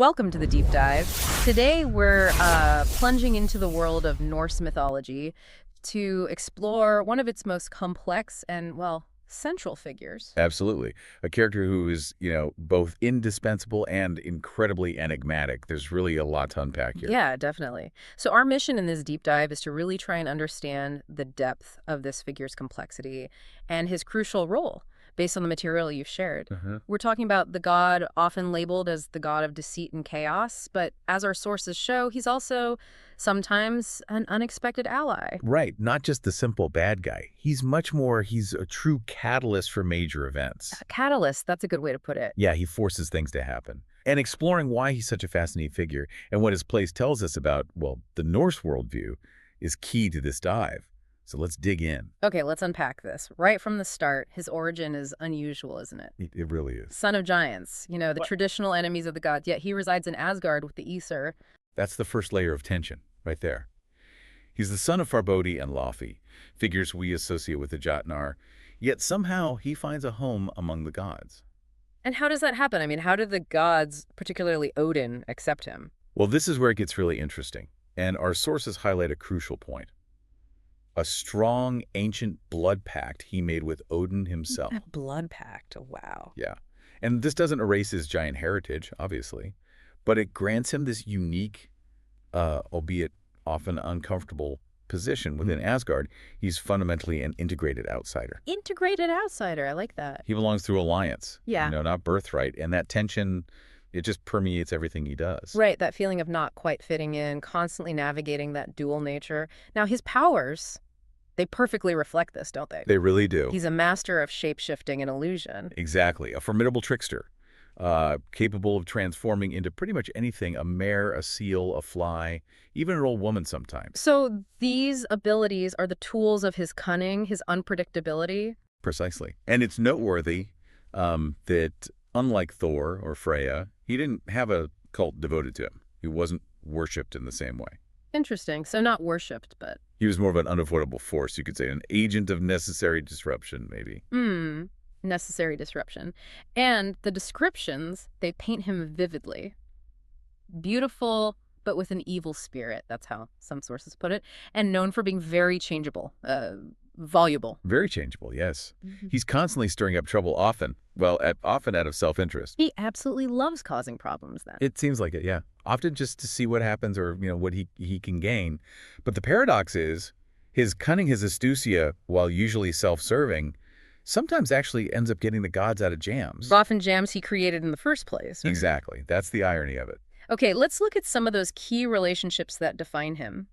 Welcome to the deep dive. Today we're plunging into the world of Norse mythology to explore one of its most complex and, well, central figures. Absolutely. A character who is, both indispensable and incredibly enigmatic. There's really a lot to unpack here. Yeah, definitely. So our mission in this deep dive is to really try and understand the depth of this figure's complexity and his crucial role based on the material you've shared. Uh-huh. We're talking about the god often labeled as the god of deceit and chaos, but as our sources show, he's also sometimes an unexpected ally. Right. Not just the simple bad guy. He's much more, he's a true catalyst for major events. A catalyst, that's a good way to put it. Yeah, he forces things to happen. And exploring why he's such a fascinating figure and what his place tells us about, well, the Norse worldview is key to this dive. So let's dig in. Okay, let's unpack this. Right from the start, his origin is unusual, isn't it? It really is. Son of giants, the What? traditional enemies of the gods, yet he resides in Asgard with the Aesir. That's the first layer of tension, right there. He's the son of Farbodi and Lofi, figures we associate with the Jotnar, yet somehow he finds a home among the gods. And how does that happen? I mean, how did the gods, particularly Odin, accept him? Well, this is where it gets really interesting, and our sources highlight a crucial point. A strong, ancient blood pact he made with Odin himself. A blood pact, wow. Yeah. And this doesn't erase his giant heritage, obviously, but it grants him this unique, albeit often uncomfortable, position within Asgard. He's fundamentally an integrated outsider. Integrated outsider, I like that. He belongs through alliance, Yeah. not birthright. And that tension, it just permeates everything he does. Right, that feeling of not quite fitting in, constantly navigating that dual nature. Now, his powers, they perfectly reflect this, don't they? They really do. He's a master of shape-shifting and illusion. Exactly. A formidable trickster, capable of transforming into pretty much anything, a mare, a seal, a fly, even an old woman sometimes. So these abilities are the tools of his cunning, his unpredictability. Precisely. And it's noteworthy that unlike Thor or Freya, he didn't have a cult devoted to him. He wasn't worshipped in the same way. Interesting. So not worshipped, but He was more of an unavoidable force, you could say, an agent of necessary disruption, maybe. necessary disruption. And the descriptions, they paint him vividly. Beautiful, but with an evil spirit. That's how some sources put it. And known for being very changeable, voluble. Very changeable, yes. He's constantly stirring up trouble often out of self-interest. He absolutely loves causing problems then. It seems like it, yeah. Often just to see what happens or, what he can gain. But the paradox is his cunning, his astucia, while usually self-serving, sometimes actually ends up getting the gods out of jams. Often jams he created in the first place. Exactly. That's the irony of it. Okay, let's look at some of those key relationships that define him.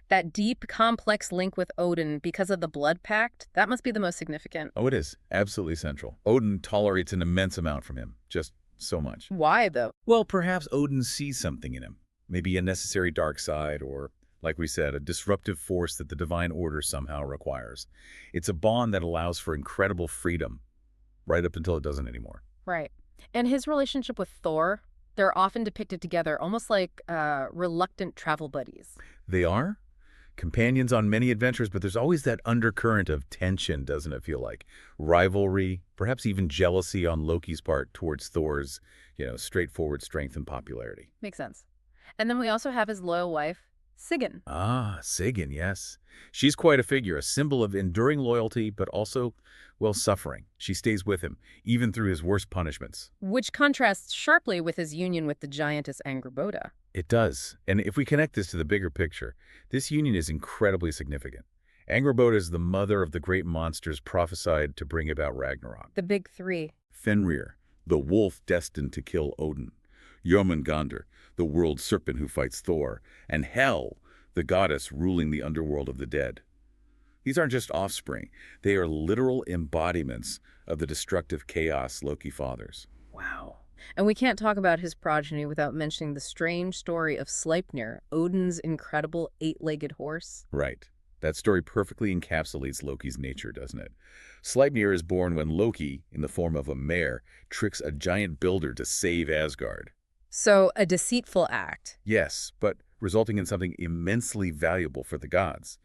That deep, complex link with Odin because of the blood pact, that must be the most significant. Oh, it is. Absolutely central. Odin tolerates an immense amount from him. Just so much. Why, though? Well, perhaps Odin sees something in him. Maybe a necessary dark side or, like we said, a disruptive force that the divine order somehow requires. It's a bond that allows for incredible freedom, right up until it doesn't anymore. Right. And his relationship with Thor, they're often depicted together, almost like reluctant travel buddies. They are companions on many adventures, but there's always that undercurrent of tension, doesn't it feel like? Rivalry, perhaps even jealousy on Loki's part towards Thor's, straightforward strength and popularity. Makes sense. And then we also have his loyal wife, Sigyn. Ah, Sigyn, yes. She's quite a figure, a symbol of enduring loyalty, but also, suffering. She stays with him, even through his worst punishments. Which contrasts sharply with his union with the giantess Angrboda. It does. And if we connect this to the bigger picture, this union is incredibly significant. Angrboda is the mother of the great monsters prophesied to bring about Ragnarok. The big three. Fenrir, the wolf destined to kill Odin. Jormungandr, the world serpent who fights Thor. And Hel, the goddess ruling the underworld of the dead. These aren't just offspring. They are literal embodiments of the destructive chaos Loki fathers. Wow. And we can't talk about his progeny without mentioning the strange story of Sleipnir, Odin's incredible eight-legged horse. Right. That story perfectly encapsulates Loki's nature, doesn't it? Sleipnir is born when Loki, in the form of a mare, tricks a giant builder to save Asgard. So, a deceitful act. Yes, but resulting in something immensely valuable for the gods.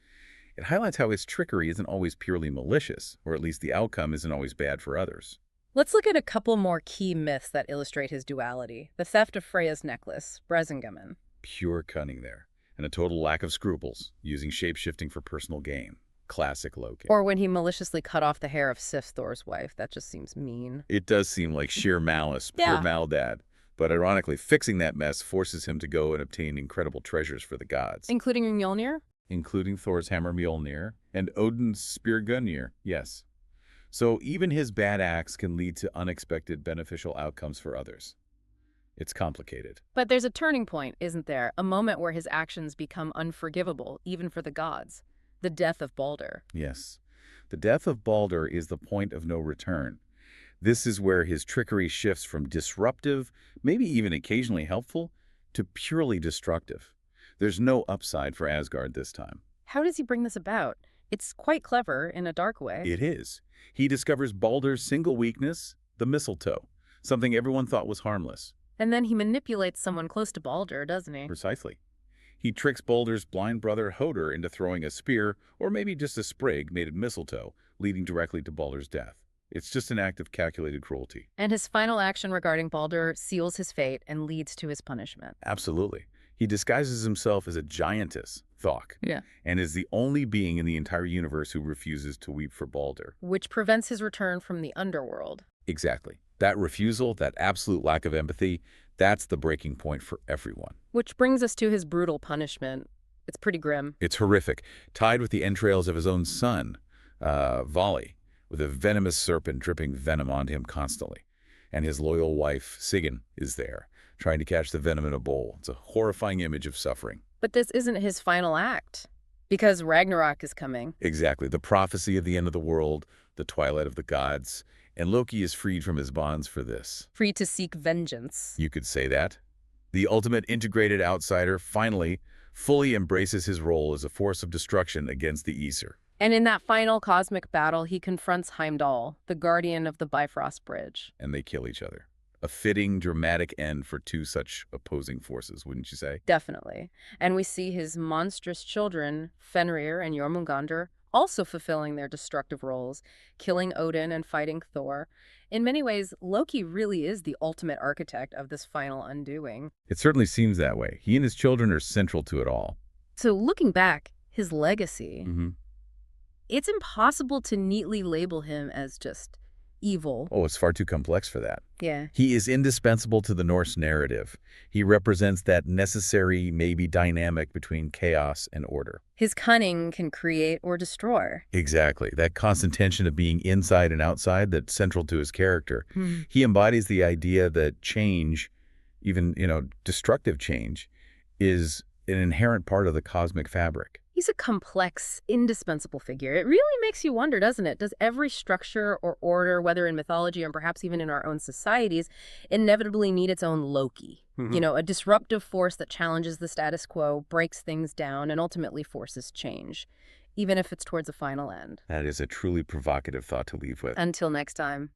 It highlights how his trickery isn't always purely malicious, or at least the outcome isn't always bad for others. Let's look at a couple more key myths that illustrate his duality. The theft of Freya's necklace, Bresengamen. Pure cunning there, and a total lack of scruples, using shape-shifting for personal gain. Classic Loki. Or when he maliciously cut off the hair of Sif, Thor's wife. That just seems mean. It does seem like sheer malice, pure Yeah. maldad. But ironically, fixing that mess forces him to go and obtain incredible treasures for the gods, Including Mjolnir? including Thor's hammer Mjolnir and Odin's spear Gungnir, yes. So even his bad acts can lead to unexpected beneficial outcomes for others. It's complicated. But there's a turning point, isn't there? A moment where his actions become unforgivable, even for the gods. The death of Balder. Yes. The death of Balder is the point of no return. This is where his trickery shifts from disruptive, maybe even occasionally helpful, to purely destructive. There's no upside for Asgard this time. How does he bring this about? It's quite clever in a dark way. It is. He discovers Balder's single weakness, the mistletoe, something everyone thought was harmless. And then he manipulates someone close to Balder, doesn't he? Precisely. He tricks Balder's blind brother Hoder into throwing a spear, or maybe just a sprig made of mistletoe, leading directly to Balder's death. It's just an act of calculated cruelty. And his final action regarding Balder seals his fate and leads to his punishment. Absolutely. He disguises himself as a giantess, Thok, Yeah. and is the only being in the entire universe who refuses to weep for Balder. Which prevents his return from the underworld. Exactly. That refusal, that absolute lack of empathy, that's the breaking point for everyone. Which brings us to his brutal punishment. It's pretty grim. It's horrific, tied with the entrails of his own son, Vali, with a venomous serpent dripping venom onto him constantly. And his loyal wife, Sigyn, is there, trying to catch the venom in a bowl. It's a horrifying image of suffering. But this isn't his final act. Because Ragnarok is coming. Exactly. The prophecy of the end of the world, the twilight of the gods, and Loki is freed from his bonds for this. Free to seek vengeance. You could say that. The ultimate integrated outsider finally fully embraces his role as a force of destruction against the Aesir. And in that final cosmic battle, he confronts Heimdall, the guardian of the Bifrost Bridge. And they kill each other. A fitting, dramatic end for two such opposing forces, wouldn't you say? Definitely. And we see his monstrous children, Fenrir and Jormungandr, also fulfilling their destructive roles, killing Odin and fighting Thor. In many ways, Loki really is the ultimate architect of this final undoing. It certainly seems that way. He and his children are central to it all. So looking back, his legacy, Mm-hmm. it's impossible to neatly label him as just evil. Oh, it's far too complex for that. Yeah. He is indispensable to the Norse narrative. He represents that necessary, maybe dynamic between chaos and order. His cunning can create or destroy. Exactly. That constant tension of being inside and outside that's central to his character. Hmm. He embodies the idea that change, even, destructive change, is an inherent part of the cosmic fabric. He's a complex, indispensable figure. It really makes you wonder, doesn't it? Does every structure or order, whether in mythology or perhaps even in our own societies, inevitably need its own Loki? Mhm. A disruptive force that challenges the status quo, breaks things down, and ultimately forces change, even if it's towards a final end. That is a truly provocative thought to leave with. Until next time.